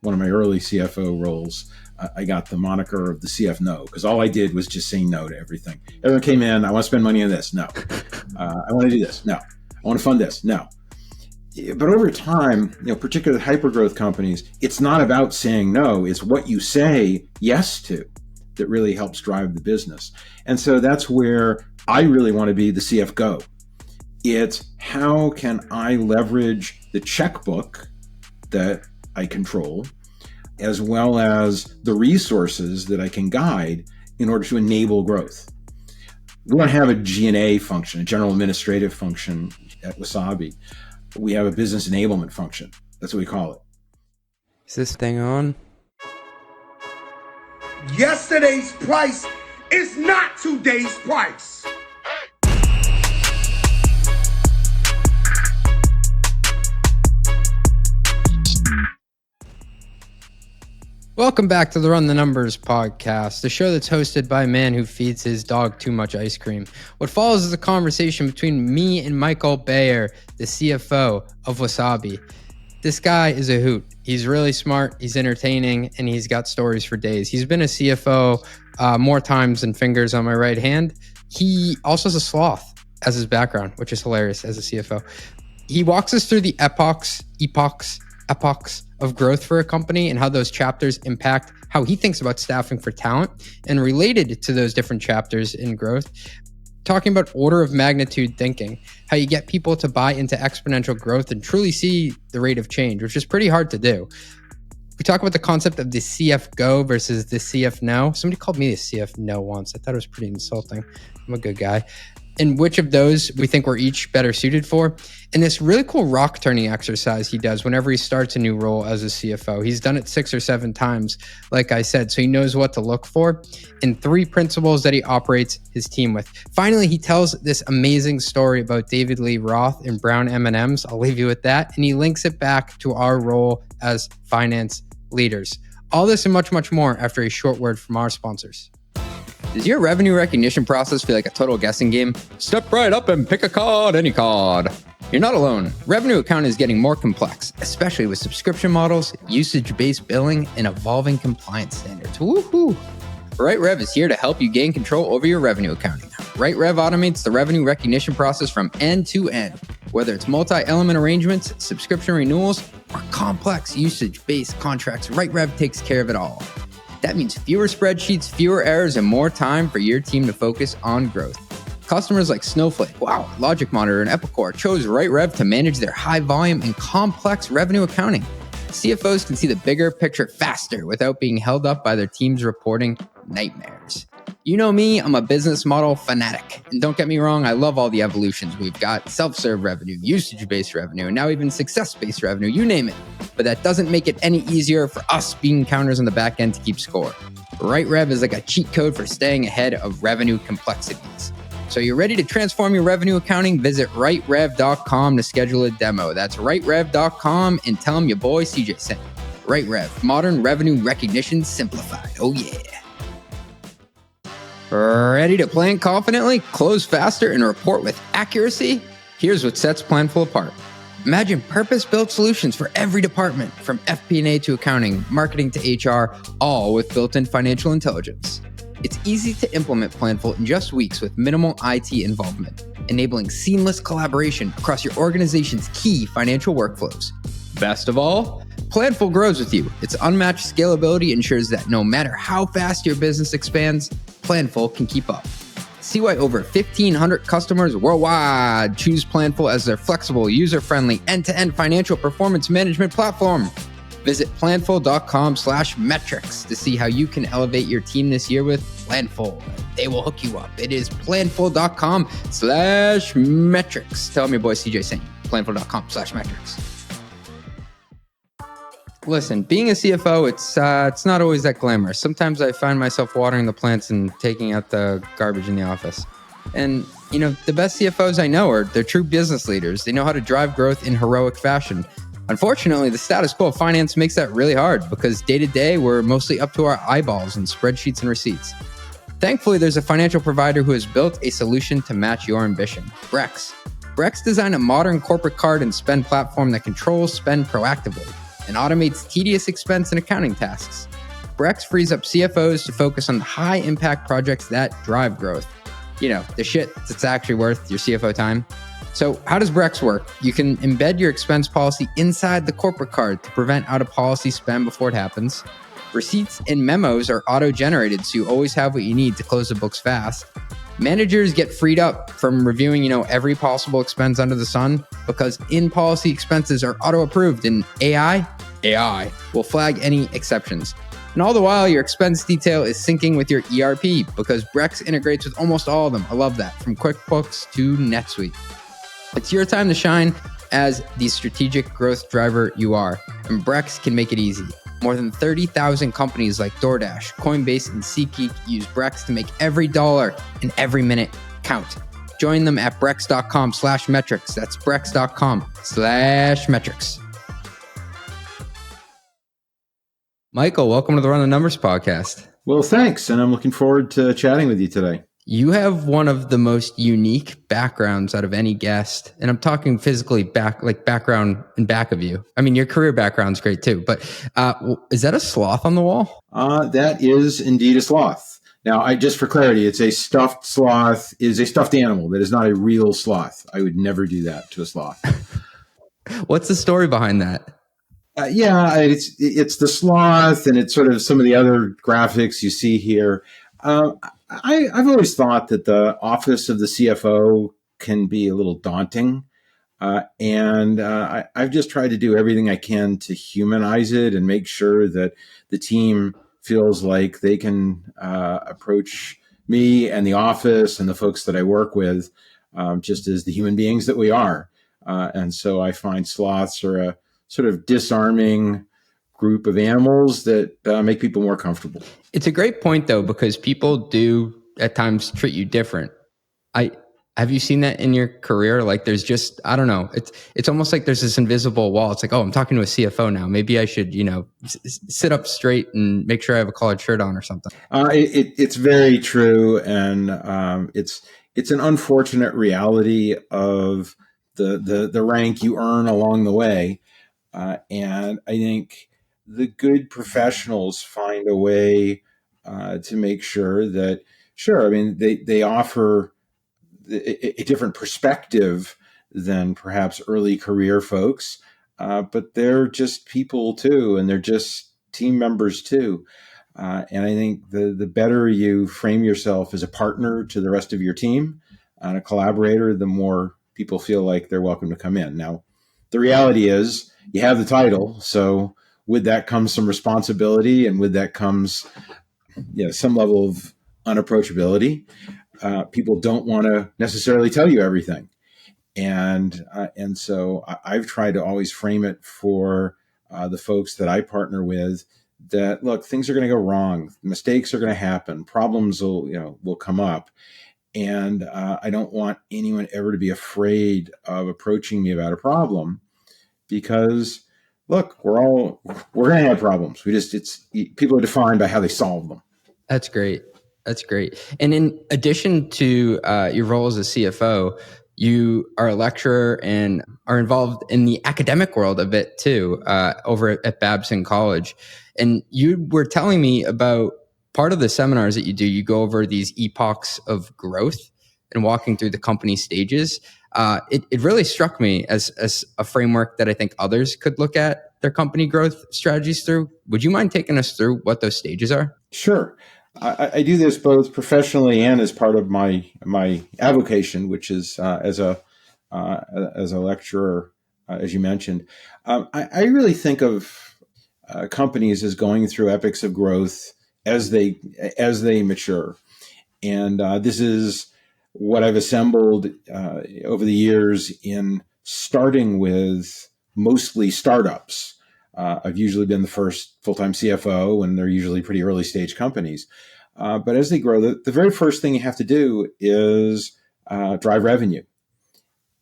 one of my early CFO roles, I got the moniker of the CF No, because all I did was just say no to everything. Everyone came in, I want to spend money on this. No. I want to do this. No. I want to fund this. No. But over time, particularly hypergrowth companies, it's not about saying no. It's what you say yes to that really helps drive the business. And so that's where I really want to be the CF Go. It's how can I leverage the checkbook that I control, as well as the resources that I can guide in order to enable growth. We don't have a G&A function, a general administrative function at Wasabi. We have a business enablement function. That's what we call it. Is this thing on? Yesterday's price is not today's price. Welcome back to the Run the Numbers podcast, the show that's hosted by a man who feeds his dog too much ice cream. What follows is a conversation between me and Michael Bayer, the CFO of Wasabi. This guy is a hoot. He's really smart, he's entertaining, and he's got stories for days. He's been a CFO more times than fingers on my right hand. He also has a sloth as his background, which is hilarious as a CFO. He walks us through the epochs of growth for a company and how those chapters impact how he thinks about staffing for talent, and related to those different chapters in growth, talking about order of magnitude thinking, how you get people to buy into exponential growth and truly see the rate of change, which is pretty hard to do. We talk about the concept of the CF Go versus the CF No. Somebody called me the CF No once. I thought it was pretty insulting. I'm a good guy. And which of those we think we're each better suited for. And this really cool rock turning exercise he does whenever he starts a new role as a CFO. He's done it 6 or 7 times, like I said, so he knows what to look for, and 3 principles that he operates his team with. Finally, he tells this amazing story about David Lee Roth and Brown M&Ms. I'll leave you with that. And he links it back to our role as finance leaders. All this and much, much more after a short word from our sponsors. Does your revenue recognition process feel like a total guessing game? Step right up and pick a card, any card. You're not alone. Revenue accounting is getting more complex, especially with subscription models, usage-based billing, and evolving compliance standards. Woohoo! RightRev is here to help you gain control over your revenue accounting. RightRev automates the revenue recognition process from end to end. Whether it's multi-element arrangements, subscription renewals, or complex usage-based contracts, RightRev takes care of it all. That means fewer spreadsheets, fewer errors, and more time for your team to focus on growth. Customers like Snowflake, Logic Monitor, and Epochs chose RightRev to manage their high volume and complex revenue accounting. CFOs can see the bigger picture faster without being held up by their team's reporting nightmares. You know me, I'm a business model fanatic. And don't get me wrong, I love all the evolutions. We've got self-serve revenue, usage-based revenue, and now even success-based revenue, you name it. But that doesn't make it any easier for us bean counters on the back end to keep score. RightRev is like a cheat code for staying ahead of revenue complexities. So you're ready to transform your revenue accounting? Visit RightRev.com to schedule a demo. That's RightRev.com, and tell them your boy CJ sent you. RightRev, modern revenue recognition simplified. Oh yeah. Ready to plan confidently, close faster, and report with accuracy? Here's what sets Planful apart. Imagine purpose-built solutions for every department, from FP&A to accounting, marketing to HR, all with built-in financial intelligence. It's easy to implement Planful in just weeks with minimal IT involvement, enabling seamless collaboration across your organization's key financial workflows. Best of all, Planful grows with you. Its unmatched scalability ensures that no matter how fast your business expands, Planful can keep up. See why over 1,500 customers worldwide choose Planful as their flexible, user-friendly, end-to-end financial performance management platform. Visit planful.com/metrics to see how you can elevate your team this year with Planful. They will hook you up. It is planful.com/metrics. Tell them your boy CJ sent you. Planful.com/metrics. Listen, being a CFO, it's not always that glamorous. Sometimes I find myself watering the plants and taking out the garbage in the office. And, the best CFOs I know they're true business leaders. They know how to drive growth in heroic fashion. Unfortunately, the status quo of finance makes that really hard because day to day, we're mostly up to our eyeballs in spreadsheets and receipts. Thankfully, there's a financial provider who has built a solution to match your ambition, Brex. Brex designed a modern corporate card and spend platform that controls spend proactively. and automates tedious expense and accounting tasks. Brex frees up CFOs to focus on high impact projects that drive growth. You know, the shit that's actually worth your CFO time. So how does Brex work? You can embed your expense policy inside the corporate card to prevent out of policy spend before it happens. Receipts and memos are auto-generated, so you always have what you need to close the books fast. Managers get freed up from reviewing, every possible expense under the sun because in-policy expenses are auto-approved, and AI will flag any exceptions. And all the while, your expense detail is syncing with your ERP because Brex integrates with almost all of them. I love that, from QuickBooks to NetSuite. It's your time to shine as the strategic growth driver you are, and Brex can make it easy. More than 30,000 companies like DoorDash, Coinbase, and SeatGeek use Brex to make every dollar and every minute count. Join them at brex.com/metrics. That's brex.com/metrics. Michael, welcome to the Run the Numbers podcast. Well, thanks. And I'm looking forward to chatting with you today. You have one of the most unique backgrounds out of any guest. And I'm talking physically background in back of you. I mean, your career background's great too, but is that a sloth on the wall? That is indeed a sloth. Now, just for clarity, it's a stuffed sloth, is a stuffed animal. That is not a real sloth. I would never do that to a sloth. What's the story behind that? It's the sloth, and it's sort of some of the other graphics you see here. I've always thought that the office of the CFO can be a little daunting, and I've just tried to do everything I can to humanize it and make sure that the team feels like they can approach me and the office and the folks that I work with just as the human beings that we are. And so I find sloths are a sort of disarming group of animals that make people more comfortable. It's a great point, though, because people do at times treat you different. Have you seen that in your career? Like, there's just, I don't know. It's almost like there's this invisible wall. It's like, oh, I'm talking to a CFO now. Maybe I should, sit up straight and make sure I have a collared shirt on or something. It's very true, and it's an unfortunate reality of the rank you earn along the way, and I think the good professionals find a way to make sure that, they offer a different perspective than perhaps early career folks, but they're just people too, and they're just team members too. And I think the better you frame yourself as a partner to the rest of your team and a collaborator, the more people feel like they're welcome to come in. Now, the reality is you have the title, so with that comes some responsibility, and with that comes some level of unapproachability. People don't want to necessarily tell you everything. And so I've tried to always frame it for the folks that I partner with that, look, things are going to go wrong. Mistakes are going to happen. Problems will come up. And I don't want anyone ever to be afraid of approaching me about a problem, because look, we're going to have problems. People are defined by how they solve them. That's great. And in addition to your role as a CFO, you are a lecturer and are involved in the academic world a bit too, over at Babson College. And you were telling me about part of the seminars that you do. You go over these epochs of growth and walking through the company stages. It really struck me as a framework that I think others could look at their company growth strategies through. Would you mind taking us through what those stages are? Sure. I do this both professionally and as part of my avocation, which is as a lecturer, as you mentioned. I really think of companies as going through epochs of growth as they mature, and this is what I've assembled over the years in starting with mostly startups. I've usually been the first full-time CFO, and they're usually pretty early stage companies. But as they grow, the very first thing you have to do is drive revenue.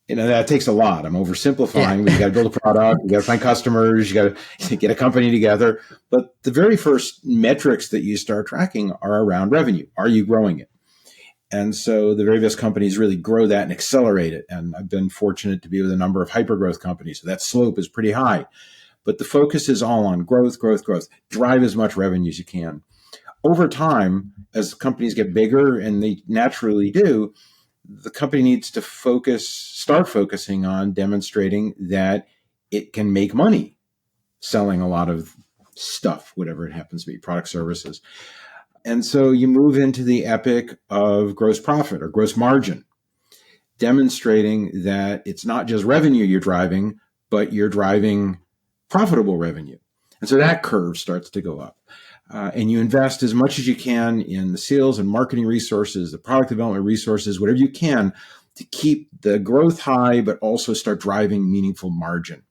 That takes a lot. I'm oversimplifying. You got to build a product, you got to find customers, you got to get a company together. But the very first metrics that you start tracking are around revenue. Are you growing it? And so the very best companies really grow that and accelerate it. And I've been fortunate to be with a number of hypergrowth companies. So that slope is pretty high. but the focus is all on growth, growth, growth. Drive as much revenue as you can. Over time, as companies get bigger, and they naturally do, the company needs to start focusing on demonstrating that it can make money selling a lot of stuff, whatever it happens to be, product, services. And so you move into the epic of gross profit or gross margin, demonstrating that it's not just revenue you're driving, but you're driving profitable revenue. And so that curve starts to go up. And you invest as much as you can in the sales and marketing resources, the product development resources, whatever you can to keep the growth high, but also start driving meaningful margin.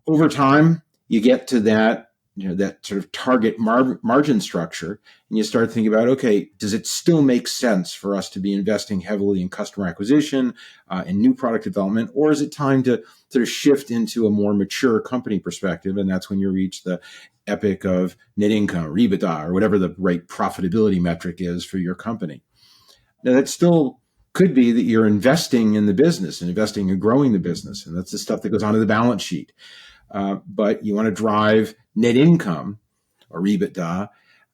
Over time, you get to that sort of target margin structure, and you start thinking about, okay, does it still make sense for us to be investing heavily in customer acquisition and new product development, or is it time to sort of shift into a more mature company perspective? And that's when you reach the epic of net income or EBITDA or whatever the right profitability metric is for your company. Now, that still could be that you're investing in the business and investing in growing the business, and that's the stuff that goes onto the balance sheet. But you want to drive net income or EBITDA.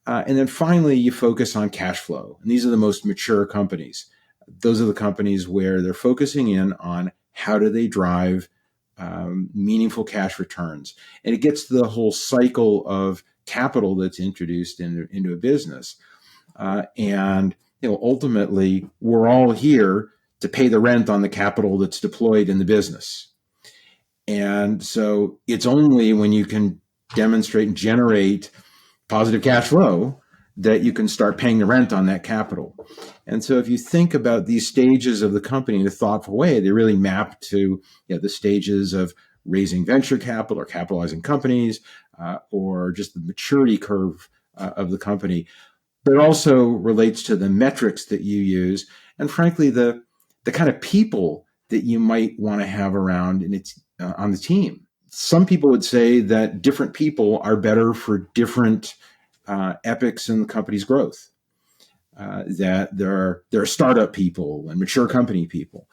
And then finally, you focus on cash flow. And these are the most mature companies. Those are the companies where they're focusing in on how do they drive meaningful cash returns. And it gets to the whole cycle of capital that's introduced into a business. And ultimately, we're all here to pay the rent on the capital that's deployed in the business. And so it's only when you can demonstrate and generate positive cash flow that you can start paying the rent on that capital. And so if you think about these stages of the company in a thoughtful way, they really map to the stages of raising venture capital or capitalizing companies or just the maturity curve of the company. But it also relates to the metrics that you use and, frankly, the kind of people that you might want to have around on the team. Some people would say that different people are better for different epics in the company's growth. That there are startup people and mature company people.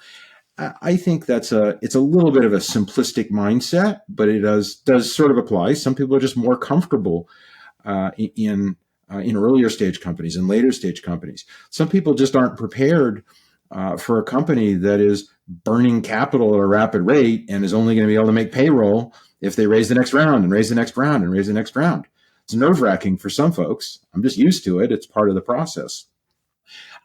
I think it's a little bit of a simplistic mindset, but it does sort of apply. Some people are just more comfortable in earlier stage companies and later stage companies. Some people just aren't prepared for a company that is burning capital at a rapid rate and is only going to be able to make payroll if they raise the next round and raise the next round and raise the next round. It's nerve-wracking for some folks. I'm just used to it. It's part of the process.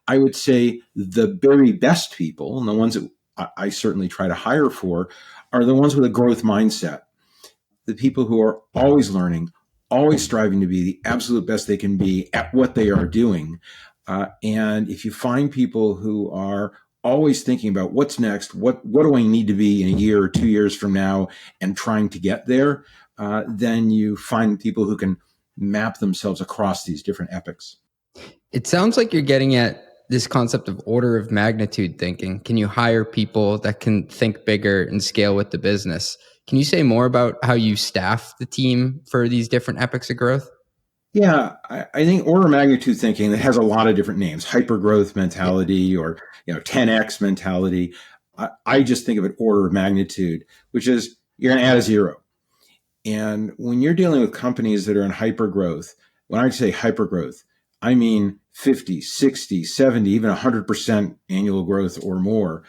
I would say the very best people, and the ones that I certainly try to hire for, are the ones with a growth mindset. The people who are always learning, always striving to be the absolute best they can be at what they are doing. And if you find people who are always thinking about what's next, what do I need to be in a year or 2 years from now, and trying to get there, then you find people who can map themselves across these different epics. It sounds like you're getting at this concept of order of magnitude thinking. Can you hire people that can think bigger and scale with the business? Can you say more about how you staff the team for these different epics of growth? Yeah, I think order of magnitude thinking that has a lot of different names: hypergrowth mentality or 10x mentality. I just think of it order of magnitude, which is you're going to add a zero. And when you're dealing with companies that are in hypergrowth, when I say hypergrowth, I mean 50, 60, 70, even 100% annual growth or more.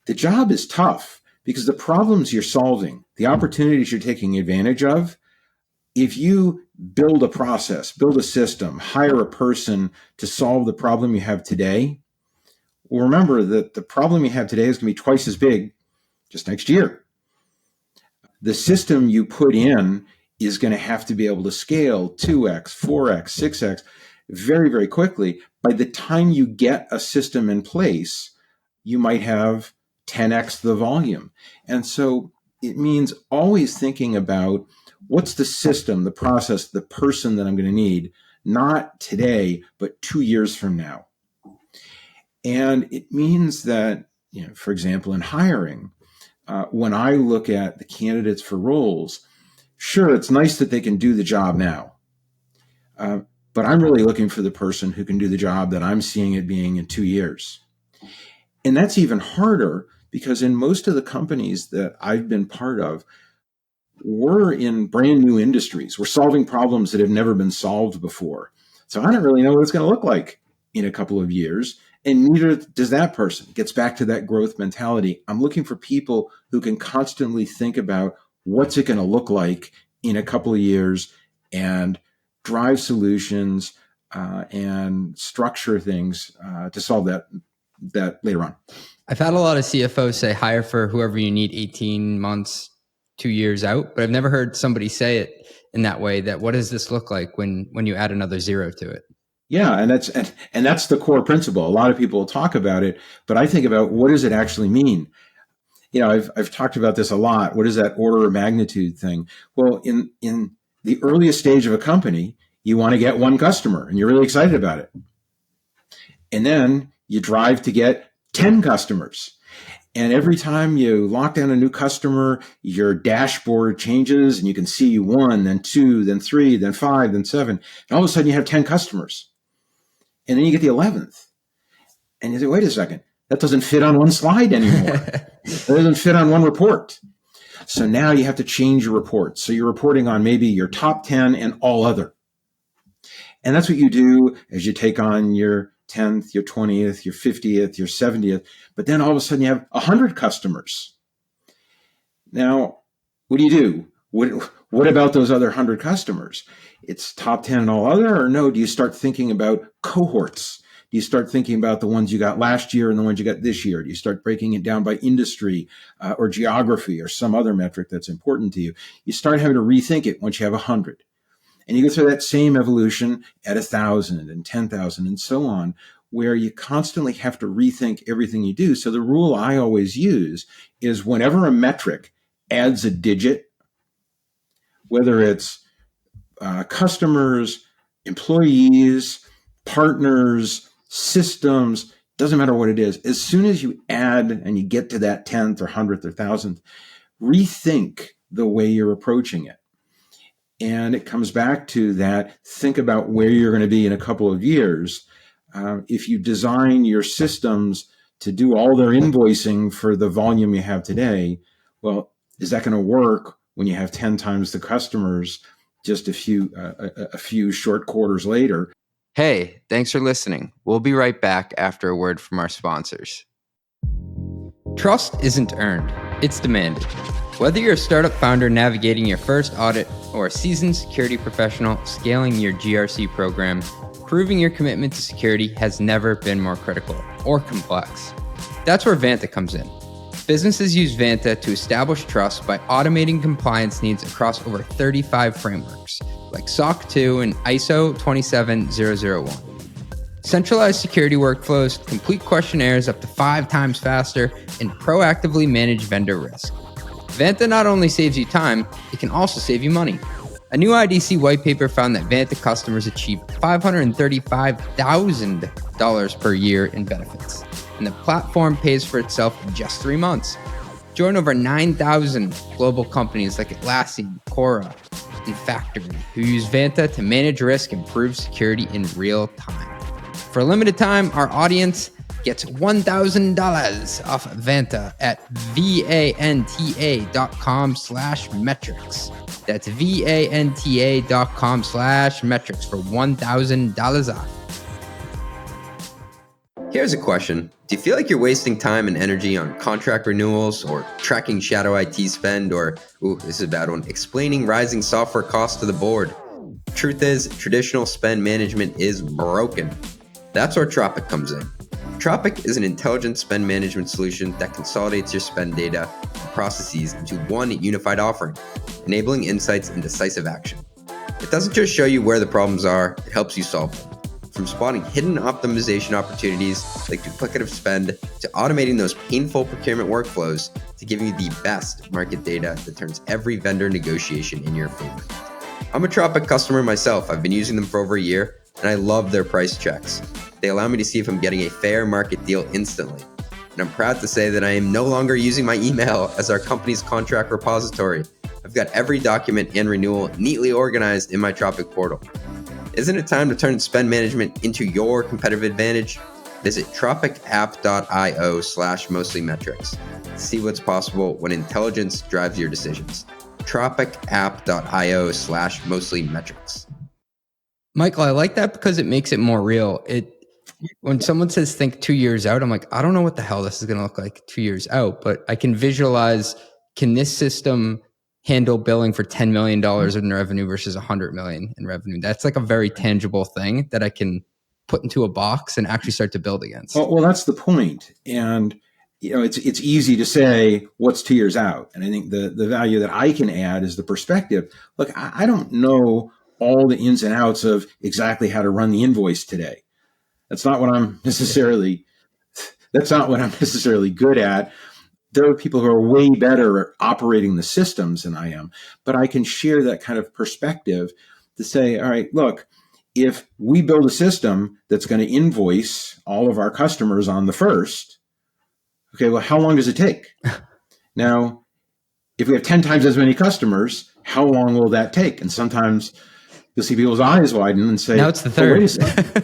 The job is tough because the problems you're solving, the opportunities you're taking advantage of, if you build a process, build a system, hire a person to solve the problem you have today, well, remember that the problem you have today is going to be twice as big just next year. The system you put in is going to have to be able to scale 2x, 4x, 6x very, very quickly. By the time you get a system in place, you might have 10x the volume. And so it means always thinking about what's the system, the process, the person that I'm going to need, not today, but 2 years from now. And it means that, for example, in hiring, when I look at the candidates for roles, sure, it's nice that they can do the job now. But I'm really looking for the person who can do the job that I'm seeing it being in 2 years. And that's even harder because in most of the companies that I've been part of, we're in brand new industries. We're solving problems that have never been solved before. So I don't really know what it's going to look like in a couple of years. And neither does that person. It gets back to that growth mentality. I'm looking for people who can constantly think about what's it going to look like in a couple of years and drive solutions and structure things to solve that later on. I've had a lot of CFOs say hire for whoever you need 18 months, 2 years out, but I've never heard somebody say it in that way, that what does this look like when you add another zero to it? Yeah, and that's the core principle. A lot of people talk about it, but I think about what does it actually mean? You know, I've talked about this a lot. What is that order of magnitude thing? Well, in the earliest stage of a company, you want to get one customer and you're really excited about it. And then you drive to get 10 customers. And every time you lock down a new customer, your dashboard changes and you can see 1, then 2, then 3, then 5, then 7. And all of a sudden you have 10 customers. And then you get the 11th. And you say, wait a second, that doesn't fit on one slide anymore. That doesn't fit on one report. So now you have to change your report. So you're reporting on maybe your top 10 and all other. And that's what you do as you take on your 10th, your 20th, your 50th, your 70th. But then all of a sudden you have 100 customers. Now, what do? What about those other 100 customers? It's top 10 and all other, or no? Do you start thinking about cohorts? Do you start thinking about the ones you got last year and the ones you got this year? Do you start breaking it down by industry or geography or some other metric that's important to you? You start having to rethink it once you have 100. And you go through that same evolution at 1,000 and 10,000 and so on, where you constantly have to rethink everything you do. So the rule I always use is whenever a metric adds a digit, whether it's customers, employees, partners, systems, doesn't matter what it is. As soon as you add and you get to that 10th or 100th or 1000th, rethink the way you're approaching it. And it comes back to that, think about where you're going to be in a couple of years. If you design your systems to do all their invoicing for the volume you have today, well, is that going to work when you have 10 times the customers just a few short quarters later? Hey, thanks for listening. We'll be right back after a word from our sponsors. Trust isn't earned, it's demanded. Whether you're a startup founder navigating your first audit or a seasoned security professional scaling your GRC program, proving your commitment to security has never been more critical or complex. That's where Vanta comes in. Businesses use Vanta to establish trust by automating compliance needs across over 35 frameworks, like SOC 2 and ISO 27001. Centralized security workflows, complete questionnaires up to 5 times faster, and proactively manage vendor risk. Vanta not only saves you time, it can also save you money. A new IDC white paper found that Vanta customers achieve $535,000 per year in benefits, and the platform pays for itself in just 3 months. Join over 9,000 global companies like Atlassian, Cora, and Factory, who use Vanta to manage risk and improve security in real time. For a limited time, our audience gets $1,000 off Vanta at vanta.com/metrics. That's vanta.com/metrics for $1,000 off. Here's a question. Do you feel like you're wasting time and energy on contract renewals or tracking shadow IT spend or, this is a bad one, explaining rising software costs to the board? Truth is, traditional spend management is broken. That's where Tropic comes in. Tropic is an intelligent spend management solution that consolidates your spend data and processes into one unified offering, enabling insights and decisive action. It doesn't just show you where the problems are, it helps you solve them. From spotting hidden optimization opportunities like duplicative spend to automating those painful procurement workflows to giving you the best market data that turns every vendor negotiation in your favor. I'm a Tropic customer myself. I've been using them for over a year, and I love their price checks. They allow me to see if I'm getting a fair market deal instantly. And I'm proud to say that I am no longer using my email as our company's contract repository. I've got every document and renewal neatly organized in my Tropic portal. Isn't it time to turn spend management into your competitive advantage? Visit tropicapp.io/mostlymetrics to see what's possible when intelligence drives your decisions. tropicapp.io/mostlymetrics. Michael, I like that because it makes it more real. When someone says think 2 years out, I'm like, I don't know what the hell this is going to look like 2 years out, but I can visualize, can this system handle billing for $10 million in revenue versus $100 million in revenue? That's like a very tangible thing that I can put into a box and actually start to build against. Well, that's the point. And it's easy to say what's 2 years out. And I think the value that I can add is the perspective. Look, I don't know all the ins and outs of exactly how to run the invoice today. That's not what I'm necessarily good at. There are people who are way better at operating the systems than I am, but I can share that kind of perspective to say, all right, look, if we build a system that's going to invoice all of our customers on the first, okay, well, how long does it take? Now, if we have 10 times as many customers, how long will that take? And sometimes you'll see people's eyes widen and say, now it's the third. Oh, wait a second.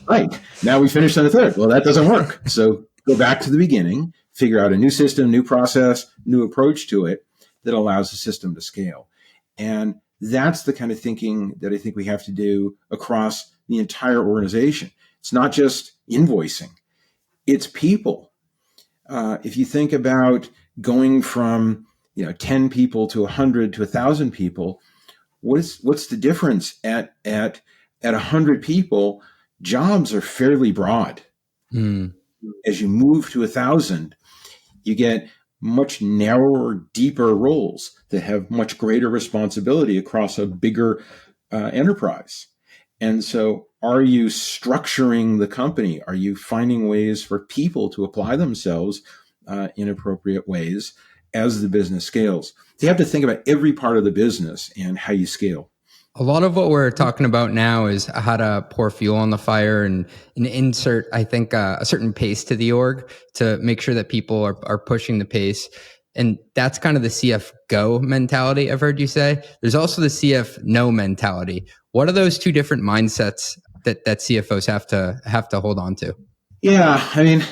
Right. Now we finished on the third. Well, that doesn't work. So go back to the beginning, figure out a new system, new process, new approach to it that allows the system to scale. And that's the kind of thinking that I think we have to do across the entire organization. It's not just invoicing, it's people. If you think about going from 10 people to 100 to 1,000 people, what's the difference at 100 people? Jobs are fairly broad. As you move to 1,000, you get much narrower, deeper roles that have much greater responsibility across a bigger enterprise. And so are you structuring the company? Are you finding ways for people to apply themselves in appropriate ways as the business scales? So you have to think about every part of the business and how you scale. A lot of what we're talking about now is how to pour fuel on the fire and insert, I think, a certain pace to the org to make sure that people are pushing the pace. And that's kind of the CF go mentality I've heard you say. There's also the CF no mentality. What are those two different mindsets that CFOs have to hold on to? Yeah, I mean,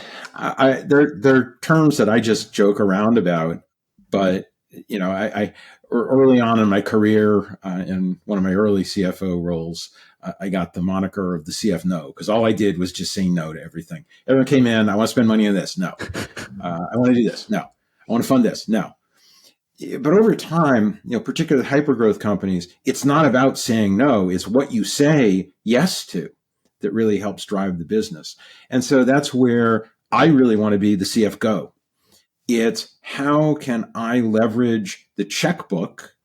they're terms that I just joke around about, but I early on in my career, in one of my early CFO roles, I got the moniker of the CF no, because all I did was just say no to everything. Everyone came in, I want to spend money on this. No. I want to do this. No. I want to fund this. No. But over time, particularly hypergrowth companies, it's not about saying no. It's what you say yes to that really helps drive the business. And so that's where I really want to be the CF go. It's how can I leverage the checkbook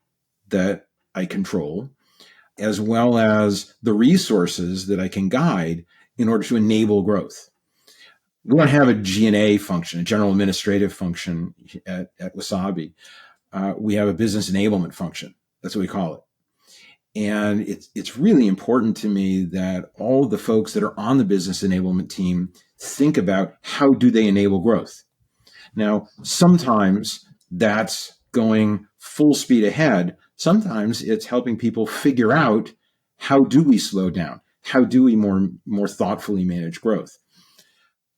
that I control, as well as the resources that I can guide in order to enable growth. We don't have a G&A function, a general administrative function at Wasabi. We have a business enablement function. That's what we call it. And it's really important to me that all the folks that are on the business enablement team think about how do they enable growth. Now, sometimes that's going full speed ahead. Sometimes it's helping people figure out how do we slow down? How do we more thoughtfully manage growth?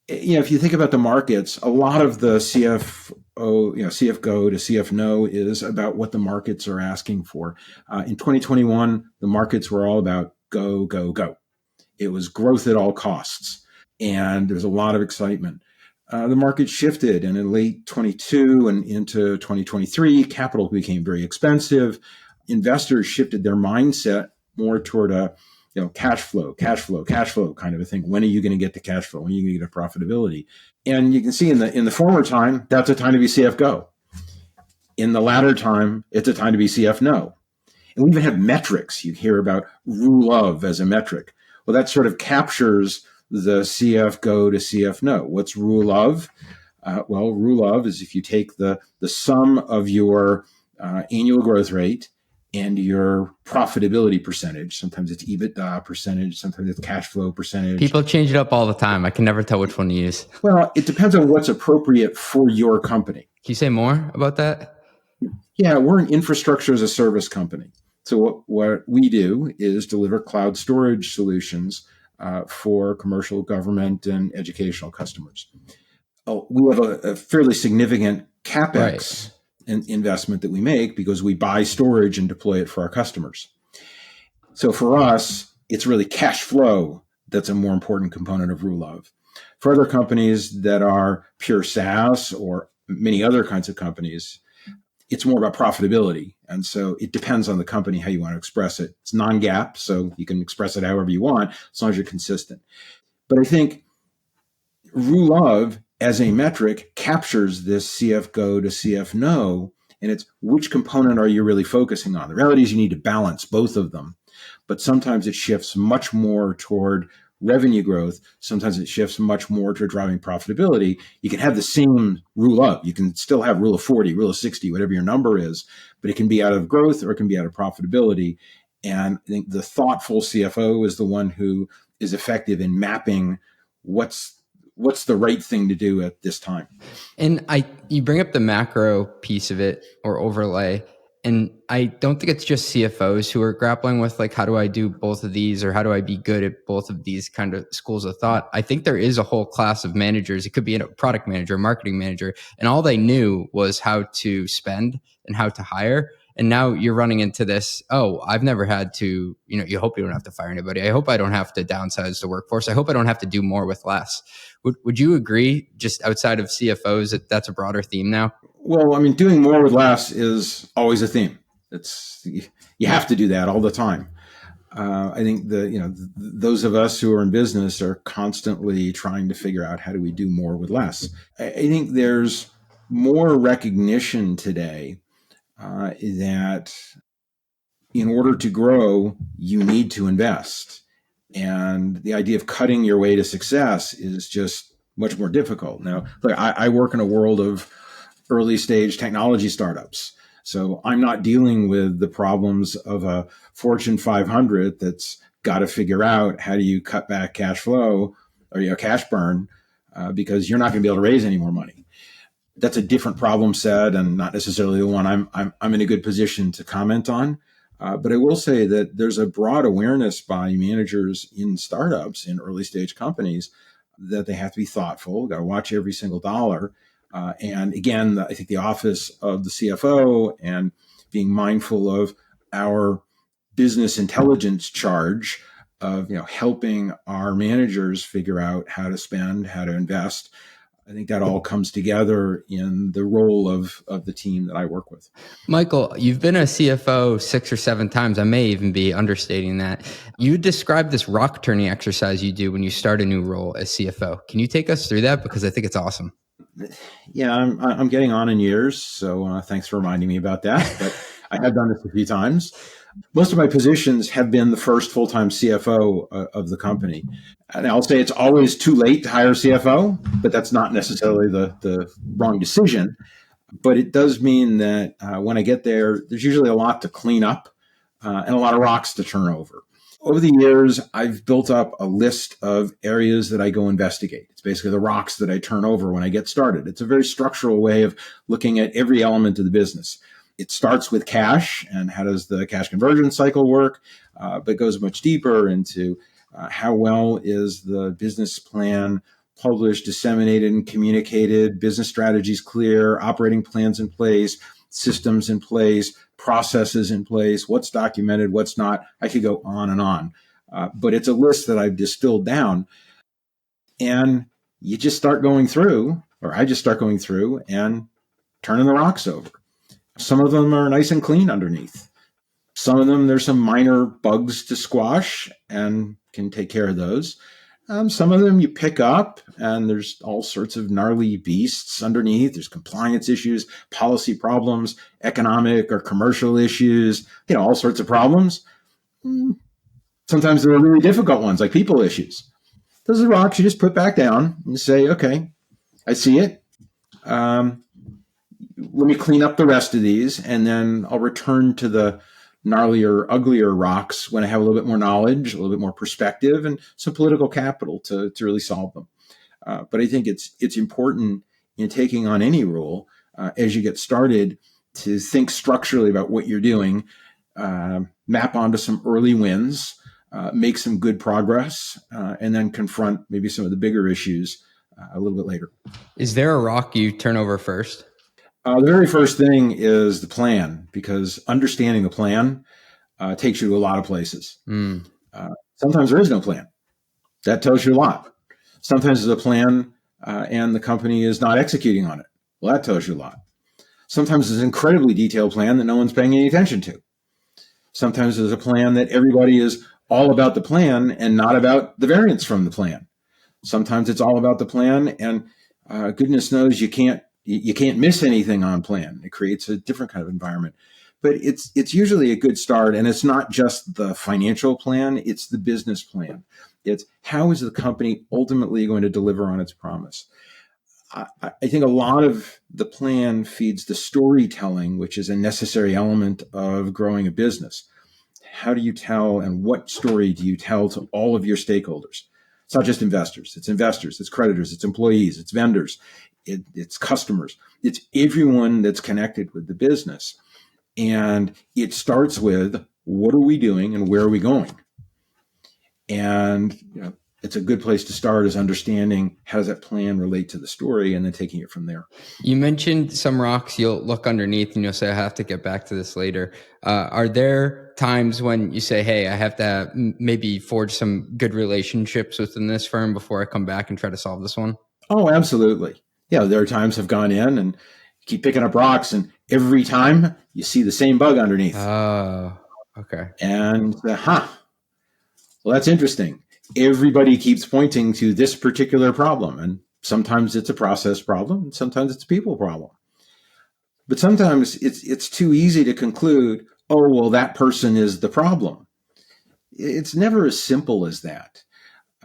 If you think about the markets, a lot of the CFO, CF go to CF no is about what the markets are asking for. In 2021, the markets were all about go, go, go. It was growth at all costs. And there's a lot of excitement. The market shifted, and in late 22 and into 2023, capital became very expensive. Investors shifted their mindset more toward a cash flow kind of a thing. When are you going to get to cash flow? When are you going to get to profitability? And you can see in the former time, that's a time to be CF go. In the latter time, it's a time to be CF no. And we even have metrics. You hear about rule of as a metric. Well, that sort of captures the CF go to CF no. What's rule of? Rule of is if you take the sum of your annual growth rate and your profitability percentage. Sometimes it's EBITDA percentage, sometimes it's cash flow percentage. People change it up all the time. I can never tell which one to use. Well, it depends on what's appropriate for your company. Can you say more about that? Yeah, we're an infrastructure as a service company. So what we do is deliver cloud storage solutions for commercial, government, and educational customers. We have a fairly significant CapEx investment that we make because we buy storage and deploy it for our customers. So for us, it's really cash flow that's a more important component of rule of. For other companies that are pure SaaS or many other kinds of companies, it's more about profitability. And so it depends on the company how you want to express it. It's non-GAAP, so you can express it however you want as long as you're consistent. But I think rule of as a metric captures this CF go to CF no, and it's which component are you really focusing on? The reality is you need to balance both of them, but sometimes it shifts much more toward revenue growth. Sometimes it shifts much more to driving profitability. You can have the same rule of, you can still have rule of 40, rule of 60, whatever your number is, but it can be out of growth or it can be out of profitability. And I think the thoughtful CFO is the one who is effective in mapping what's the right thing to do at this time. And you bring up the macro piece of it or overlay. And I don't think it's just CFOs who are grappling with like, how do I do both of these or how do I be good at both of these kind of schools of thought? I think there is a whole class of managers. It could be a product manager, marketing manager, and all they knew was how to spend and how to hire. And now you're running into this, oh, I've never had to, you hope you don't have to fire anybody. I hope I don't have to downsize the workforce. I hope I don't have to do more with less. Would you agree, just outside of CFOs, that that's a broader theme now? Well, I mean, doing more with less is always a theme. You have to do that all the time. I think those of us who are in business are constantly trying to figure out how do we do more with less. I think there's more recognition today that in order to grow, you need to invest. And the idea of cutting your way to success is just much more difficult. Now, look, I work in a world of early stage technology startups. So I'm not dealing with the problems of a Fortune 500 that's got to figure out how do you cut back cash flow or cash burn because you're not going to be able to raise any more money. That's a different problem set and not necessarily the one I'm in a good position to comment on. But I will say that there's a broad awareness by managers in startups, in early stage companies, that they have to be thoughtful, got to watch every single dollar. And again, I think the office of the CFO and being mindful of our business intelligence charge of helping our managers figure out how to spend, how to invest. I think that all comes together in the role of the team that I work with. Michael, you've been a CFO 6 or 7 times. I may even be understating that. You described this rock turning exercise you do when you start a new role as CFO. Can you take us through that? Because I think it's awesome. Yeah, I'm getting on in years, so thanks for reminding me about that. But I have done this a few times. Most of my positions have been the first full-time CFO of the company. And I'll say it's always too late to hire a CFO, but that's not necessarily the wrong decision. But it does mean that when I get there, there's usually a lot to clean up and a lot of rocks to turn over. Over the years, I've built up a list of areas that I go investigate. It's basically the rocks that I turn over when I get started. It's a very structural way of looking at every element of the business. It starts with cash and how does the cash conversion cycle work, but goes much deeper into how well is the business plan published, disseminated, and communicated, business strategies clear, operating plans in place, systems in place, processes in place, what's documented, what's not. I could go on and on. But it's a list that I've distilled down. And you just start going through, or I just start going through and turning the rocks over. Some of them are nice and clean underneath. Some of them, there's some minor bugs to squash and can take care of those. Some of them you pick up and there's all sorts of gnarly beasts underneath. There's compliance issues, policy problems, economic or commercial issues, all sorts of problems. Sometimes there are really difficult ones like people issues. Those are rocks you just put back down and say, okay, I see it. Let me clean up the rest of these and then I'll return to the gnarlier, uglier rocks when I have a little bit more knowledge, a little bit more perspective, and some political capital to really solve them. But I think it's important in taking on any role as you get started to think structurally about what you're doing, map onto some early wins, make some good progress, and then confront maybe some of the bigger issues a little bit later. Is there a rock you turn over first? The very first thing is the plan, because understanding the plan takes you to a lot of places. Sometimes there is no plan. That tells you a lot. Sometimes there's a plan and the company is not executing on it. Well, that tells you a lot. Sometimes there's an incredibly detailed plan that no one's paying any attention to. Sometimes there's a plan that everybody is all about the plan and not about the variance from the plan. Sometimes it's all about the plan, and goodness knows you can't miss anything on plan. It creates a different kind of environment. But it's usually a good start, and it's not just the financial plan, it's the business plan. It's how is the company ultimately going to deliver on its promise? I think a lot of the plan feeds the storytelling, which is a necessary element of growing a business. How do you tell, and what story do you tell to all of your stakeholders? It's not just investors, it's creditors, it's employees, it's vendors, it's customers. It's everyone that's connected with the business. And it starts with, what are we doing and where are we going? And it's a good place to start, is understanding how does that plan relate to the story, and then taking it from there. You mentioned some rocks you'll look underneath and you'll say, I have to get back to this later. Are there times when you say, hey, I have to maybe forge some good relationships within this firm before I come back and try to solve this one? Oh, absolutely. Yeah, there are times I've gone in and keep picking up rocks, and every time you see the same bug underneath. Oh, okay. And well, that's interesting. Everybody keeps pointing to this particular problem, and sometimes it's a process problem, and sometimes it's a people problem. But sometimes it's too easy to conclude, oh, well, that person is the problem. It's never as simple as that.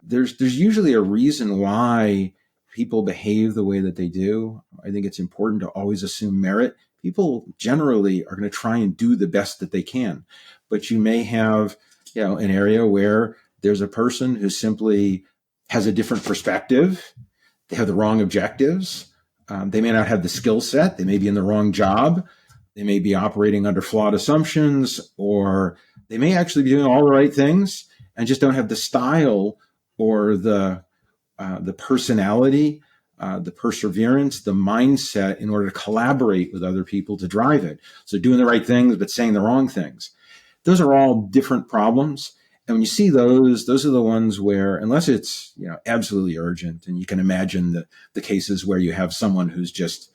There's usually a reason why people behave the way that they do. I think it's important to always assume merit. People generally are going to try and do the best that they can, but you may have an area where there's a person who simply has a different perspective. They have the wrong objectives. They may not have the skill set. They may be in the wrong job. They may be operating under flawed assumptions, or they may actually be doing all the right things and just don't have the style or the personality, the perseverance, the mindset in order to collaborate with other people to drive it. So doing the right things, but saying the wrong things. Those are all different problems. And when you see those are the ones where, unless it's absolutely urgent, and you can imagine the cases where you have someone who's just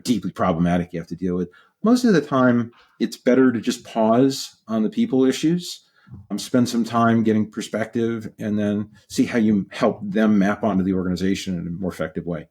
deeply problematic you have to deal with. Most of the time, it's better to just pause on the people issues, spend some time getting perspective, and then see how you help them map onto the organization in a more effective way.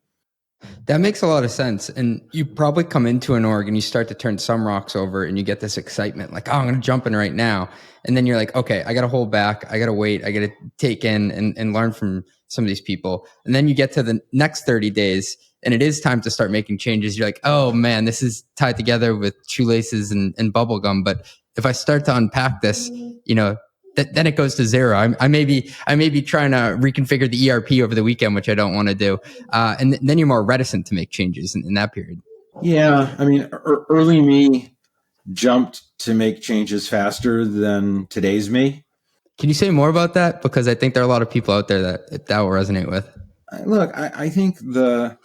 That makes a lot of sense. And you probably come into an org and you start to turn some rocks over and you get this excitement, like, oh, I'm going to jump in right now. And then you're like, okay, I got to hold back. I got to wait. I got to take in and learn from some of these people. And then you get to the next 30 days and it is time to start making changes. You're like, oh man, this is tied together with shoelaces and bubble gum. But if I start to unpack this, then it goes to zero. I may be trying to reconfigure the ERP over the weekend, which I don't want to do. And then you're more reticent to make changes in that period. Yeah. I mean, early me jumped to make changes faster than today's me. Can you say more about that? Because I think there are a lot of people out there that will resonate with. Look, I think my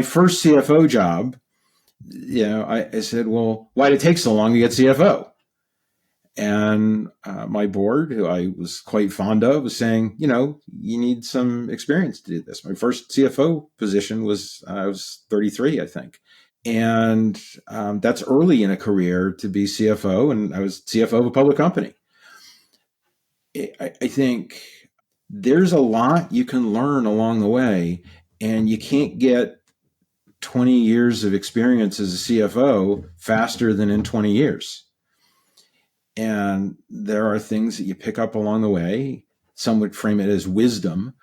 first CFO job, I said, well, why did it take so long to get CFO? And my board, who I was quite fond of, was saying, you need some experience to do this. My first CFO position was, I was 33, I think. And that's early in a career to be CFO. And I was CFO of a public company. I think there's a lot you can learn along the way, and you can't get 20 years of experience as a CFO faster than in 20 years. And there are things that you pick up along the way. Some would frame it as wisdom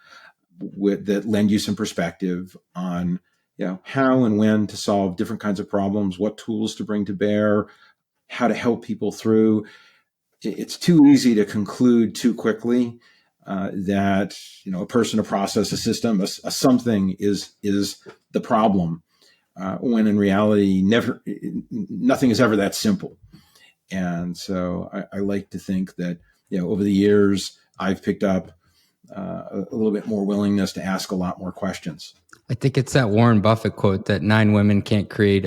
that lend you some perspective on how and when to solve different kinds of problems, what tools to bring to bear, how to help people through. It's too easy to conclude too quickly that a person, a process, a system, a something is the problem, when in reality, nothing is ever that simple. And so I like to think that over the years I've picked up a little bit more willingness to ask a lot more questions. I think it's that Warren Buffett quote that 9 women can't create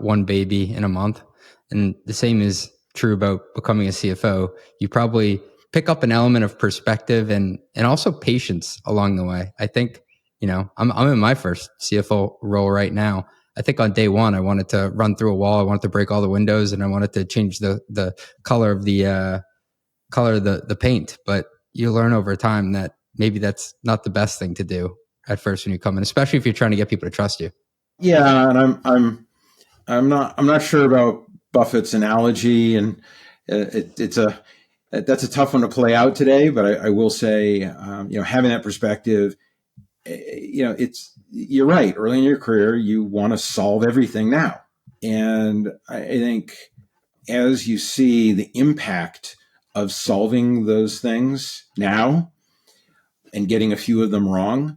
one baby in a month. And the same is true about becoming a CFO. You probably pick up an element of perspective and also patience along the way. I think, I'm in my first CFO role right now. I think on day one, I wanted to run through a wall. I wanted to break all the windows, and I wanted to change the color of the paint. But you learn over time that maybe that's not the best thing to do at first when you come in, especially if you're trying to get people to trust you. Yeah, and I'm not sure about Buffett's analogy, and that's a tough one to play out today. But I will say, having that perspective, you're right. Early in your career, you want to solve everything now, and I think as you see the impact of solving those things now and getting a few of them wrong,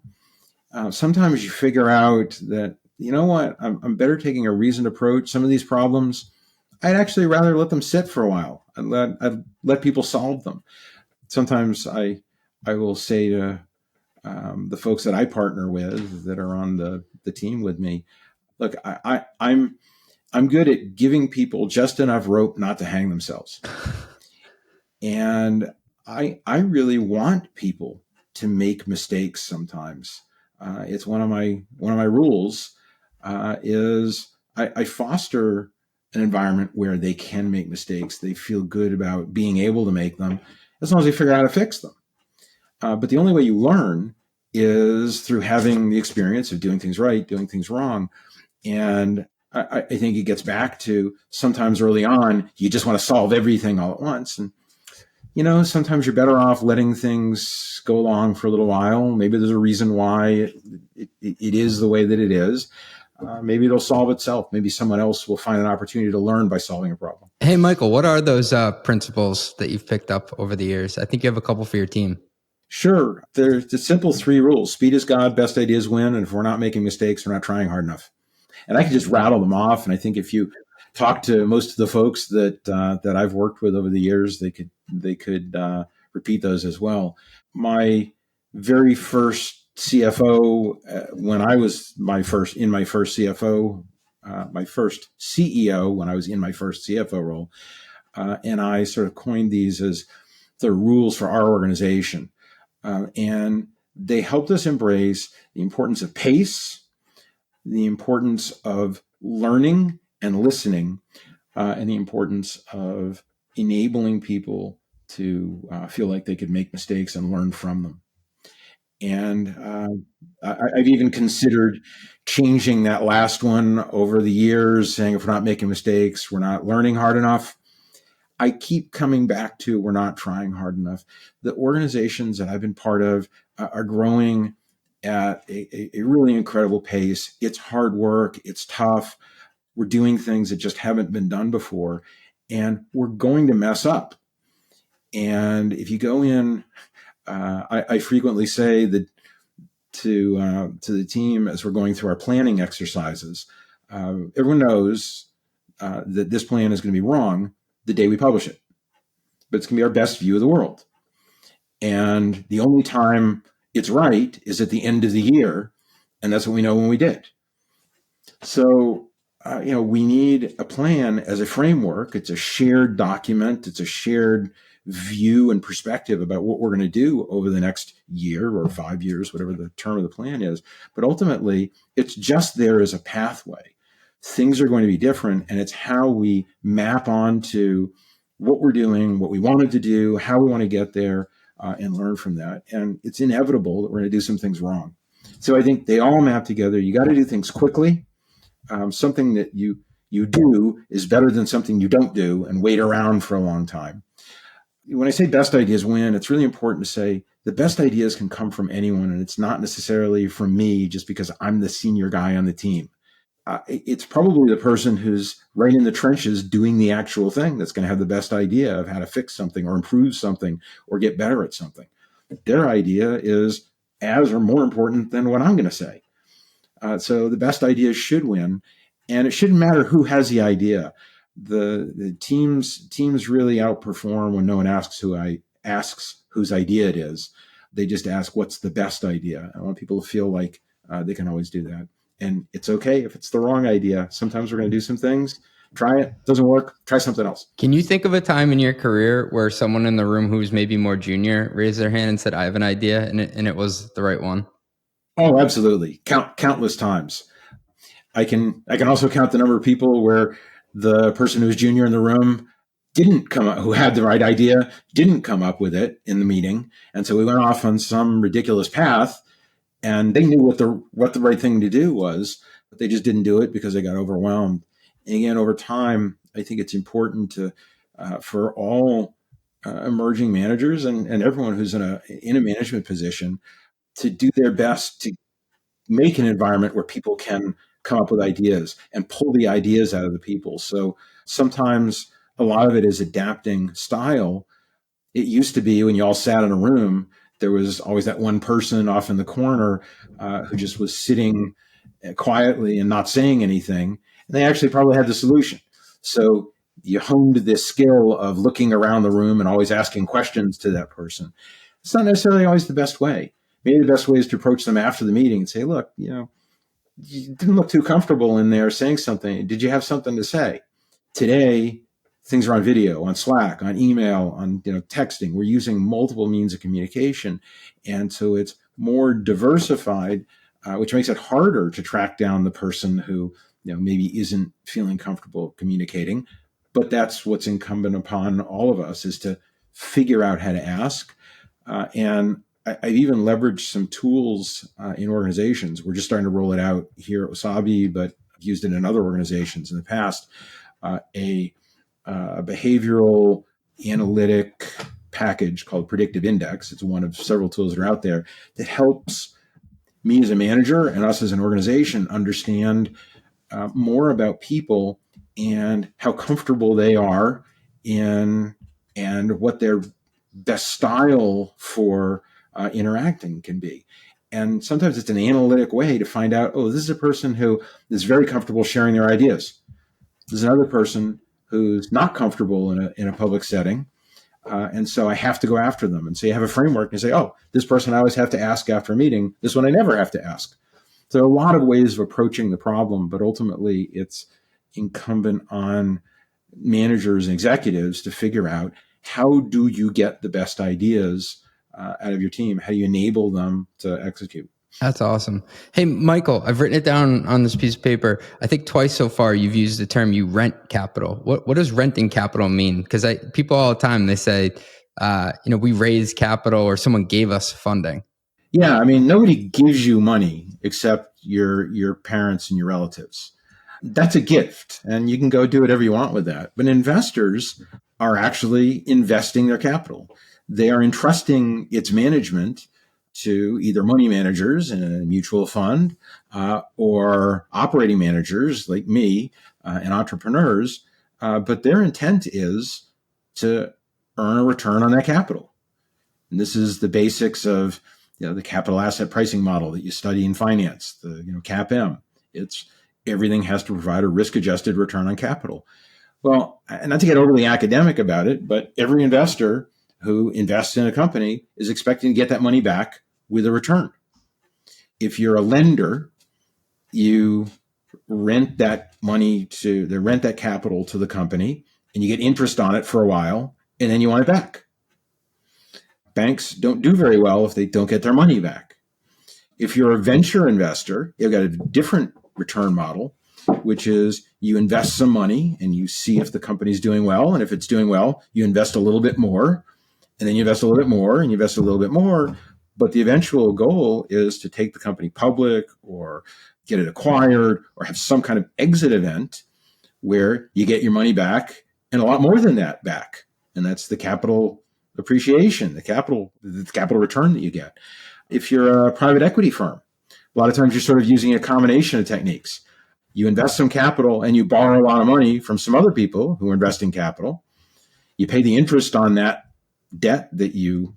sometimes you figure out that, you know what, I'm better taking a reasoned approach. Some of these problems, I'd actually rather let them sit for a while and let people solve them. Sometimes I will say to the folks that I partner with that are on the team with me, look, I'm good at giving people just enough rope not to hang themselves. And I really want people to make mistakes sometimes. It's one of my rules is I foster an environment where they can make mistakes. They feel good about being able to make them as long as they figure out how to fix them. But the only way you learn is through having the experience of doing things right, doing things wrong. And I think it gets back to sometimes early on, you just want to solve everything all at once. And, sometimes you're better off letting things go along for a little while. Maybe there's a reason why it is the way that it is. Maybe it'll solve itself. Maybe someone else will find an opportunity to learn by solving a problem. Hey, Michael, what are those principles that you've picked up over the years? I think you have a couple for your team. Sure. There's the simple 3 rules. Speed is God, best ideas win. And if we're not making mistakes, we're not trying hard enough. And I can just rattle them off. And I think if you talk to most of the folks that I've worked with over the years, they could repeat those as well. My very first CFO, when I was my first CFO, my first CEO, when I was in my first CFO role, and I sort of coined these as the rules for our organization. And they helped us embrace the importance of pace, the importance of learning and listening, and the importance of enabling people to feel like they could make mistakes and learn from them. And I've even considered changing that last one over the years, saying if we're not making mistakes, we're not learning hard enough. I keep coming back to we're not trying hard enough. The organizations that I've been part of are growing at a really incredible pace. It's hard work. It's tough. We're doing things that just haven't been done before, and we're going to mess up. And if you go in, I frequently say that to the team as we're going through our planning exercises, everyone knows that this plan is going to be wrong the day we publish it, but it's going to be our best view of the world. And the only time it's right is at the end of the year. And that's what we know when we did. So, we need a plan as a framework. It's a shared document. It's a shared view and perspective about what we're going to do over the next year or 5 years, whatever the term of the plan is. But ultimately, it's just there as a pathway. Things are going to be different, and it's how we map onto what we're doing, what we wanted to do, how we want to get there, and learn from that. And it's inevitable that we're going to do some things wrong. So I think they all map together. You got to do things quickly. Something that you do is better than something you don't do and wait around for a long time. When I say best ideas win, it's really important to say the best ideas can come from anyone, and it's not necessarily from me just because I'm the senior guy on the team. It's probably the person who's right in the trenches doing the actual thing that's going to have the best idea of how to fix something or improve something or get better at something. Their idea is as or more important than what I'm going to say. So the best ideas should win, and it shouldn't matter who has the idea. The teams really outperform when no one asks whose idea it is. They just ask, what's the best idea? I want people to feel like they can always do that. And it's okay if it's the wrong idea. Sometimes we're going to do some things, try it, doesn't work, try something else. Can you think of a time in your career where someone in the room who's maybe more junior raised their hand and said, I have an idea, and it was the right one? Oh, absolutely. Countless times. I can also count the number of people where the person who was junior in the room who had the right idea, didn't come up with it in the meeting. And so we went off on some ridiculous path, and they knew what the right thing to do was, but they just didn't do it because they got overwhelmed. And again, over time, I think it's important to for all emerging managers and everyone who's in a management position to do their best to make an environment where people can come up with ideas and pull the ideas out of the people. So sometimes a lot of it is adapting style. It used to be when you all sat in a room, there was always that one person off in the corner who just was sitting quietly and not saying anything. And they actually probably had the solution. So you honed this skill of looking around the room and always asking questions to that person. It's not necessarily always the best way. Maybe the best way is to approach them after the meeting and say, look, you didn't look too comfortable in there saying something. Did you have something to say? Today, things are on video, on Slack, on email, on texting. We're using multiple means of communication. And so it's more diversified, which makes it harder to track down the person who maybe isn't feeling comfortable communicating. But that's what's incumbent upon all of us, is to figure out how to ask. And I've even leveraged some tools in organizations. We're just starting to roll it out here at Wasabi, but I've used it in other organizations in the past. A behavioral analytic package called Predictive Index. It's one of several tools that are out there that helps me as a manager and us as an organization understand more about people and how comfortable they are in and what their best style for interacting can be. And sometimes it's an analytic way to find out, this is a person who is very comfortable sharing their ideas. There's another person who's not comfortable in a public setting. And so I have to go after them. And so you have a framework and you say, this person I always have to ask after a meeting. This one I never have to ask. So there are a lot of ways of approaching the problem, but ultimately it's incumbent on managers and executives to figure out, how do you get the best ideas out of your team? How do you enable them to execute? That's awesome. Hey, Michael, I've written it down on this piece of paper. I think twice so far you've used the term you rent capital. What does renting capital mean? Because people all the time, they say, we raised capital or someone gave us funding. Yeah, nobody gives you money except your parents and your relatives. That's a gift, and you can go do whatever you want with that. But investors are actually investing their capital. They are entrusting its management to either money managers in a mutual fund or operating managers like me and entrepreneurs. But their intent is to earn a return on that capital. And this is the basics of the capital asset pricing model that you study in finance, the CAPM. It's everything has to provide a risk-adjusted return on capital. Well, not to get overly academic about it, but every investor who invests in a company is expecting to get that money back with a return. If you're a lender, you rent that capital to the company, and you get interest on it for a while, and then you want it back. Banks don't do very well if they don't get their money back. If you're a venture investor, you've got a different return model, which is you invest some money and you see if the company's doing well. And if it's doing well, you invest a little bit more, and then you invest a little bit more, and you invest a little bit more. But the eventual goal is to take the company public or get it acquired or have some kind of exit event where you get your money back and a lot more than that back. And that's the capital appreciation, the capital return that you get. If you're a private equity firm, a lot of times you're sort of using a combination of techniques. You invest some capital and you borrow a lot of money from some other people who are investing capital. You pay the interest on that debt that you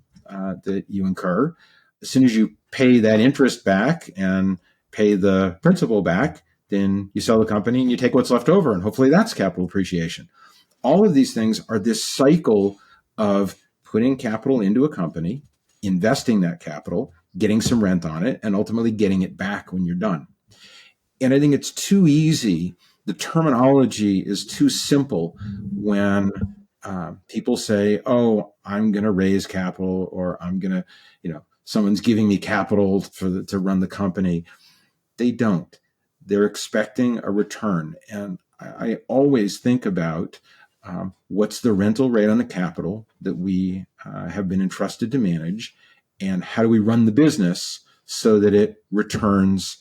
incur. As soon as you pay that interest back and pay the principal back, then you sell the company and you take what's left over, and hopefully that's capital appreciation. All of these things are this cycle of putting capital into a company, investing that capital, getting some rent on it, and ultimately getting it back when you're done. And I think it's too easy. The terminology is too simple when people say, oh, I'm going to raise capital, or I'm going to, someone's giving me capital to run the company. They don't. They're expecting a return. And I always think about what's the rental rate on the capital that we have been entrusted to manage, and how do we run the business so that it returns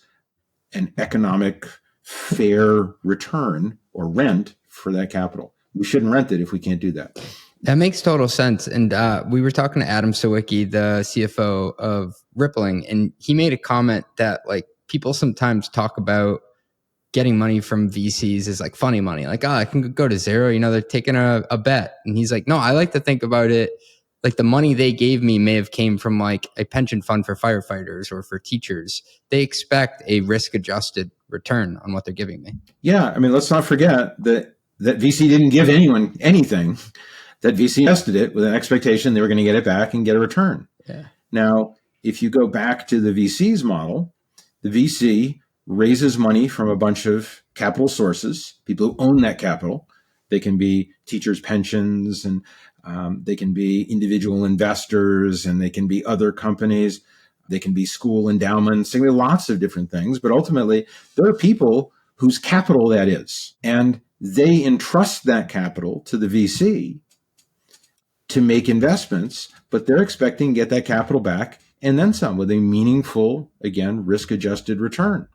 an economic, fair return or rent for that capital. We shouldn't rent it if we can't do that. That makes total sense. And we were talking to Adam Sawicki, the CFO of Rippling, and he made a comment that like people sometimes talk about getting money from VCs as like funny money. Like, I can go to zero, they're taking a bet. And he's like, no, I like to think about it like the money they gave me may have came from like a pension fund for firefighters or for teachers. They expect a risk-adjusted return on what they're giving me. Yeah. I mean, let's not forget that VC didn't give anyone anything. That VC invested it with an expectation they were going to get it back and get a return. Yeah. Now, if you go back to the VC's model, the VC raises money from a bunch of capital sources, people who own that capital. They can be teachers' pensions, and they can be individual investors, and they can be other companies. They can be school endowments. There can be lots of different things. But ultimately, there are people whose capital that is. And they entrust that capital to the VC to make investments, but they're expecting to get that capital back and then some with a meaningful, again, risk-adjusted return.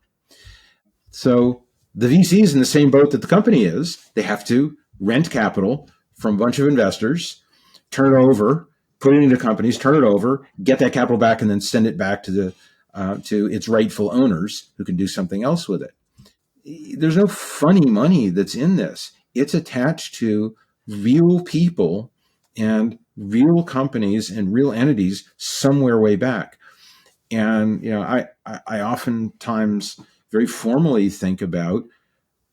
So the VC is in the same boat that the company is. They have to rent capital from a bunch of investors, turn it over, put it into companies, turn it over, get that capital back, and then send it back to its rightful owners who can do something else with it. There's no funny money that's in this. It's attached to real people and real companies and real entities somewhere way back. And I oftentimes very formally think about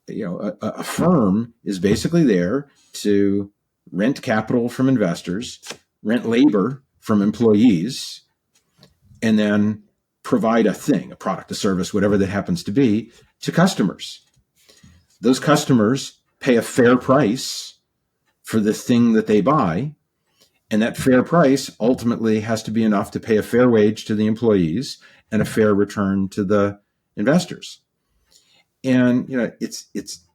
a firm is basically there to rent capital from investors, rent labor from employees, and then provide a thing, a product, a service, whatever that happens to be, to customers. Those customers pay a fair price for the thing that they buy, and that fair price ultimately has to be enough to pay a fair wage to the employees and a fair return to the investors. And it's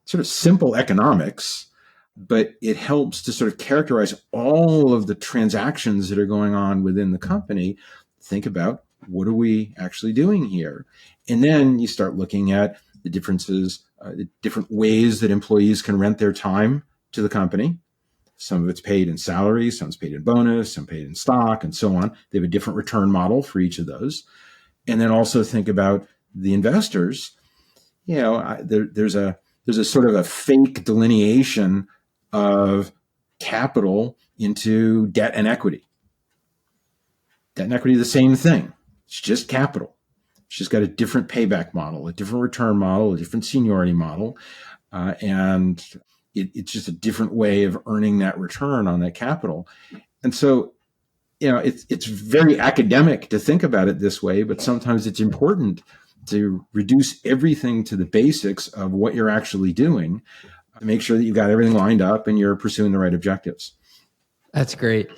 sort of simple economics, but it helps to sort of characterize all of the transactions that are going on within the company. Think about, what are we actually doing here? And then you start looking at the differences, the different ways that employees can rent their time to the company. Some of it's paid in salary, some's paid in bonus, some paid in stock, and so on. They have a different return model for each of those. And then also think about the investors. There's a sort of a fake delineation of capital into debt and equity. Debt and equity are the same thing. It's just capital. It's just got a different payback model, a different return model, a different seniority model, and it's just a different way of earning that return on that capital. And so, it's very academic to think about it this way, but sometimes it's important to reduce everything to the basics of what you're actually doing to make sure that you've got everything lined up and you're pursuing the right objectives. That's great.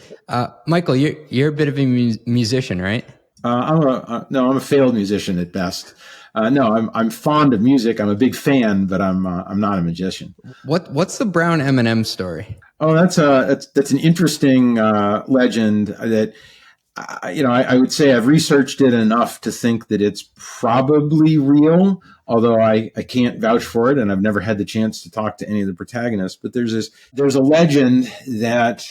Michael, you're a bit of a musician, right? I'm a failed musician at best. I'm fond of music. I'm a big fan, but I'm not a magician. What's the Brown M&M story? Oh, that's an interesting legend that I would say I've researched it enough to think that it's probably real, although I can't vouch for it, and I've never had the chance to talk to any of the protagonists. But there's a legend that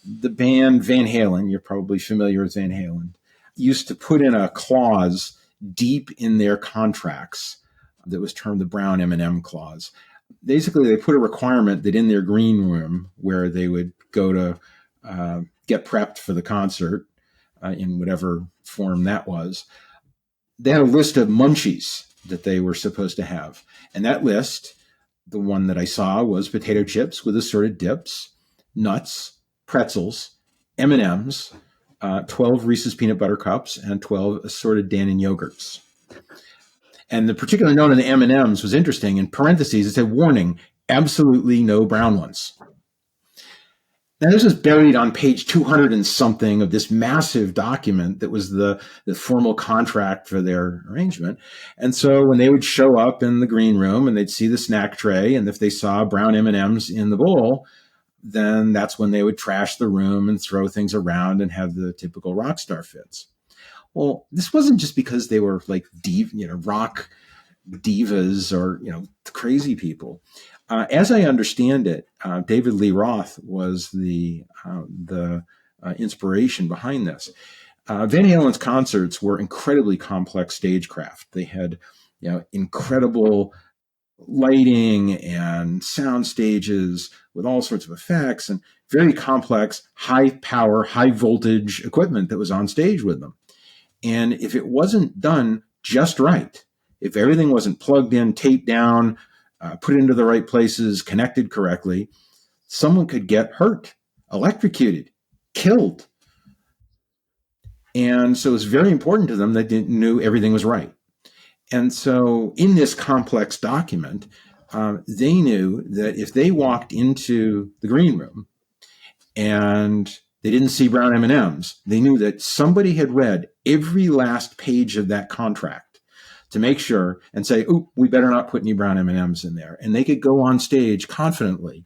the band Van Halen, you're probably familiar with Van Halen, used to put in a clause deep in their contracts that was termed the Brown M&M clause. Basically, they put a requirement that in their green room, where they would go to get prepped for the concert in whatever form that was, they had a list of munchies that they were supposed to have. And that list, the one that I saw, was potato chips with assorted dips, nuts, pretzels, M&Ms, 12 Reese's Peanut Butter Cups, and 12 assorted Dannon yogurts. And the particular note on the M&Ms was interesting. In parentheses, it said, warning, absolutely no brown ones. Now, this was buried on page 200 and something of this massive document that was the formal contract for their arrangement. And so when they would show up in the green room and they'd see the snack tray, and if they saw brown M&Ms in the bowl, then that's when they would trash the room and throw things around and have the typical rock star fits. Well, this wasn't just because they were like rock divas or crazy people. As I understand it, David Lee Roth was the inspiration behind this. Van Halen's concerts were incredibly complex stagecraft. They had incredible lighting and sound stages with all sorts of effects and very complex, high power, high voltage equipment that was on stage with them. And if it wasn't done just right, if everything wasn't plugged in, taped down, put into the right places, connected correctly, someone could get hurt, electrocuted, killed. And so it's very important to them that they knew everything was right. And so in this complex document, they knew that if they walked into the green room and they didn't see brown M&Ms, they knew that somebody had read every last page of that contract to make sure and say, "Ooh, we better not put any brown M&Ms in there." And they could go on stage confidently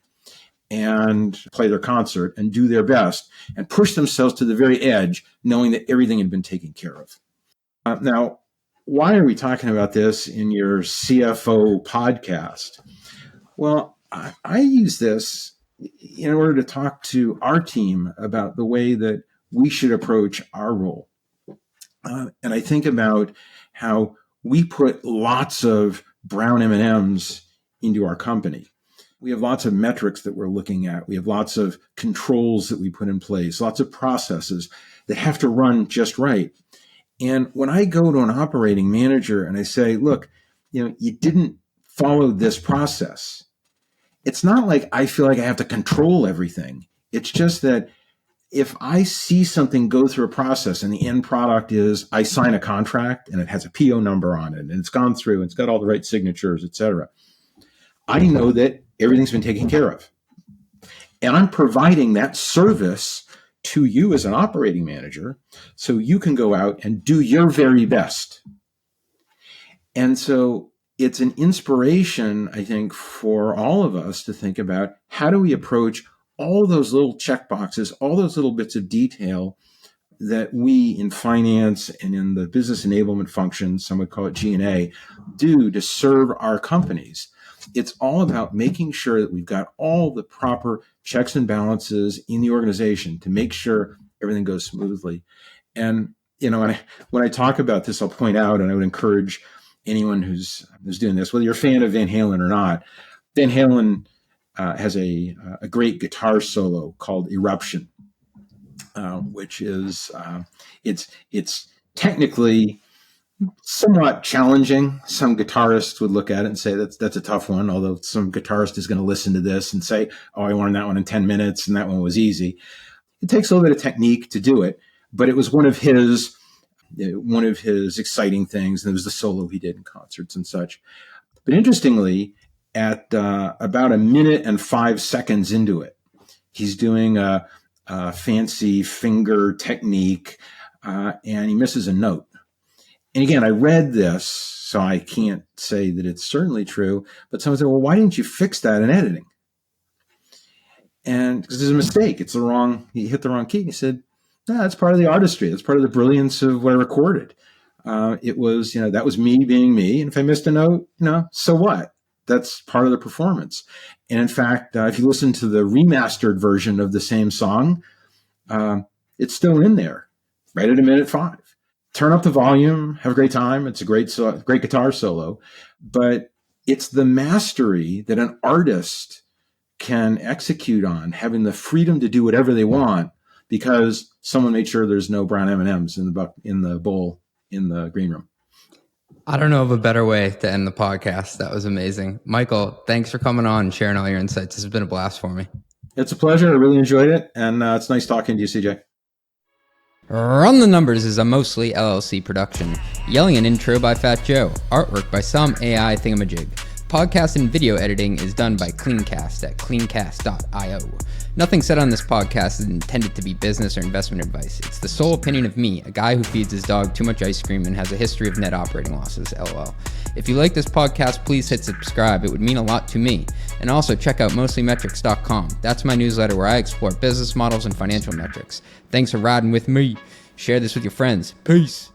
and play their concert and do their best and push themselves to the very edge, knowing that everything had been taken care of. Now, why are we talking about this in your CFO podcast? Well, I use this in order to talk to our team about the way that we should approach our role. And I think about how we put lots of brown M&Ms into our company. We have lots of metrics that we're looking at. We have lots of controls that we put in place, lots of processes that have to run just right. And when I go to an operating manager and I say, look, you didn't follow this process, it's not like I feel like I have to control everything. It's just that if I see something go through a process and the end product is I sign a contract and it has a PO number on it and it's gone through and it's got all the right signatures, et cetera, I know that everything's been taken care of. And I'm providing that service to you as an operating manager so you can go out and do your very best. And so it's an inspiration, I think, for all of us to think about how do we approach all those little check boxes, all those little bits of detail that we in finance and in the business enablement function, some would call it G&A, do to serve our companies. It's all about making sure that we've got all the proper checks and balances in the organization to make sure everything goes smoothly. And, when I talk about this, I'll point out, and I would encourage anyone who's doing this, whether you're a fan of Van Halen or not, Van Halen has a great guitar solo called Eruption, which is it's technically somewhat challenging. Some guitarists would look at it and say that's a tough one, although some guitarist is going to listen to this and say, "Oh, I learned that one in 10 minutes and that one was easy." It takes a little bit of technique to do it, but it was one of his exciting things. And it was the solo he did in concerts and such. But interestingly, at about a minute and 5 seconds into it, he's doing a fancy finger technique, and he misses a note. And again, I read this, so I can't say that it's certainly true, but someone said, "Well, why didn't you fix that in editing?" And because there's a mistake, he hit the wrong key. And he said, "No, that's part of the artistry. That's part of the brilliance of what I recorded. It was, that was me being me. And if I missed a note, so what? That's part of the performance." And in fact, if you listen to the remastered version of the same song, it's still in there, right at a minute 5. Turn up the volume, have a great time. It's a great guitar solo, but it's the mastery that an artist can execute on, having the freedom to do whatever they want because someone made sure there's no brown M&Ms in the bowl in the green room. I don't know of a better way to end the podcast. That was amazing. Michael, thanks for coming on and sharing all your insights. This has been a blast for me. It's a pleasure. I really enjoyed it. And it's nice talking to you, CJ. Run the Numbers is a mostly LLC production. Yelling an intro by Fat Joe. Artwork by some AI thingamajig. Podcast and video editing is done by Cleancast at cleancast.io. Nothing said on this podcast is intended to be business or investment advice. It's the sole opinion of me, a guy who feeds his dog too much ice cream and has a history of net operating losses, lol. If you like this podcast, please hit subscribe. It would mean a lot to me. And also check out mostlymetrics.com. That's my newsletter where I explore business models and financial metrics. Thanks for riding with me. Share this with your friends. Peace.